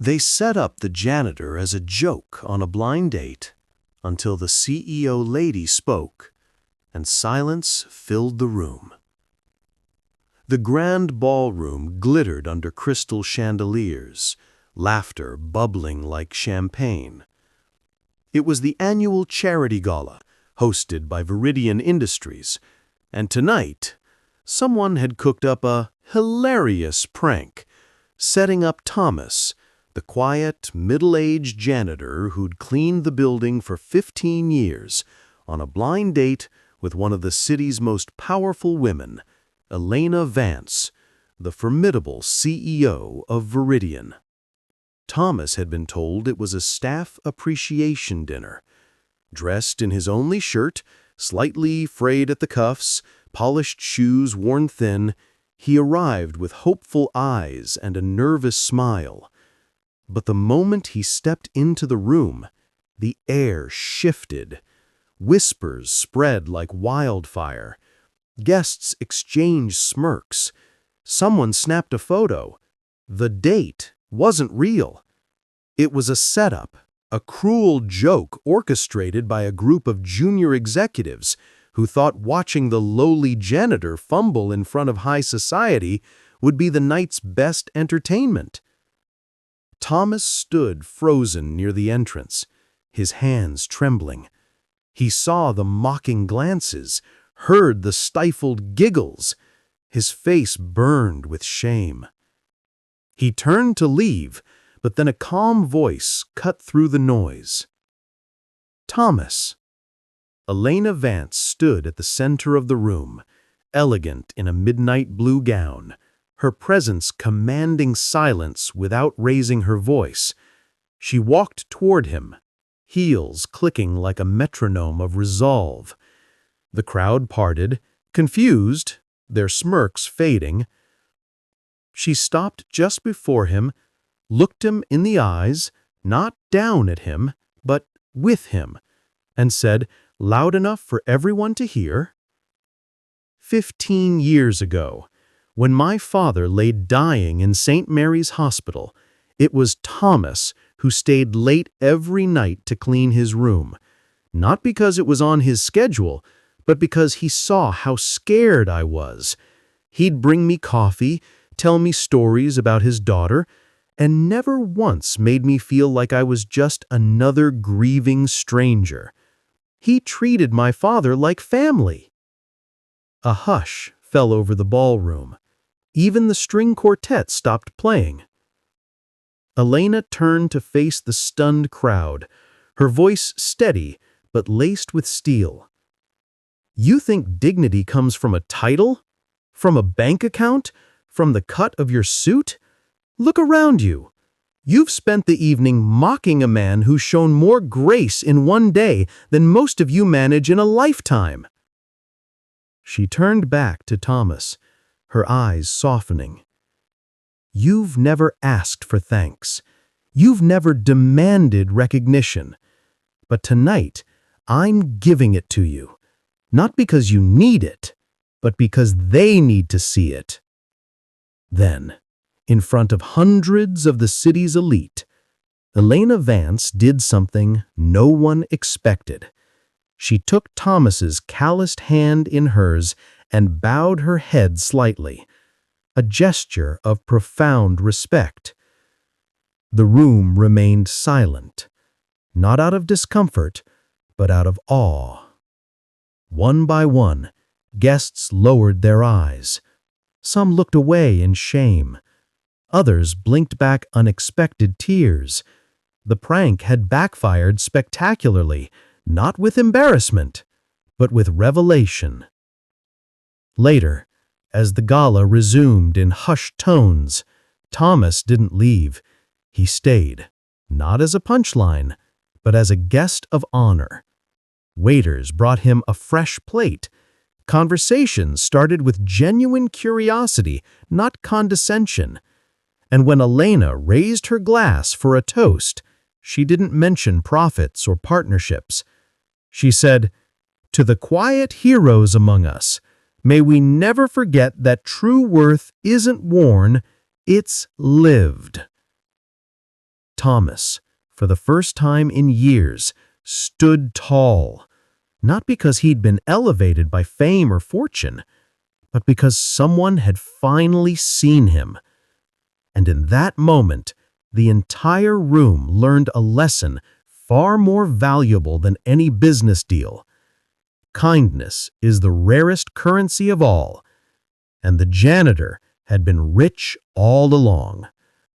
They set up the janitor as a joke on a blind date until the CEO lady spoke, and silence filled the room. The grand ballroom glittered under crystal chandeliers, laughter bubbling like champagne. It was the annual charity gala, hosted by Viridian Industries, and tonight, someone had cooked up a hilarious prank, setting up Thomas, the quiet, middle-aged janitor who'd cleaned the building for 15 years, on a blind date with one of the city's most powerful women, Elena Vance, the formidable CEO of Viridian. Thomas had been told it was a staff appreciation dinner. Dressed in his only shirt, slightly frayed at the cuffs, polished shoes worn thin, he arrived with hopeful eyes and a nervous smile. But the moment he stepped into the room, the air shifted. Whispers spread like wildfire. Guests exchanged smirks. Someone snapped a photo. The date wasn't real. It was a setup, a cruel joke orchestrated by a group of junior executives who thought watching the lowly janitor fumble in front of high society would be the night's best entertainment. Thomas stood frozen near the entrance, his hands trembling. He saw the mocking glances, heard the stifled giggles. His face burned with shame. He turned to leave, but then a calm voice cut through the noise. "Thomas." Elena Vance stood at the center of the room, elegant in a midnight blue gown, her presence commanding silence without raising her voice. She walked toward him, heels clicking like a metronome of resolve. The crowd parted, confused, their smirks fading. She stopped just before him, looked him in the eyes, not down at him, but with him, and said, loud enough for everyone to hear, "15 years ago, when my father lay dying in St. Mary's Hospital, it was Thomas who stayed late every night to clean his room, not because it was on his schedule, but because he saw how scared I was. He'd bring me coffee, tell me stories about his daughter, and never once made me feel like I was just another grieving stranger. He treated my father like family." A hush fell over the ballroom. Even the string quartet stopped playing. Elena turned to face the stunned crowd, her voice steady but laced with steel. "You think dignity comes from a title? From a bank account? From the cut of your suit? Look around you. You've spent the evening mocking a man who's shown more grace in one day than most of you manage in a lifetime." She turned back to Thomas, her eyes softening. "You've never asked for thanks. You've never demanded recognition. But tonight, I'm giving it to you. Not because you need it, but because they need to see it." Then, in front of hundreds of the city's elite, Elena Vance did something no one expected. She took Thomas's calloused hand in hers and bowed her head slightly, a gesture of profound respect. The room remained silent, not out of discomfort, but out of awe. One by one, guests lowered their eyes. Some looked away in shame. Others blinked back unexpected tears. The prank had backfired spectacularly, not with embarrassment, but with revelation. Later, as the gala resumed in hushed tones, Thomas didn't leave. He stayed, not as a punchline, but as a guest of honor. Waiters brought him a fresh plate. Conversations started with genuine curiosity, not condescension. And when Elena raised her glass for a toast, she didn't mention profits or partnerships. She said, "To the quiet heroes among us, may we never forget that true worth isn't worn, it's lived." Thomas, for the first time in years, stood tall, not because he'd been elevated by fame or fortune, but because someone had finally seen him. And in that moment, the entire room learned a lesson far more valuable than any business deal. Kindness is the rarest currency of all, and the janitor had been rich all along.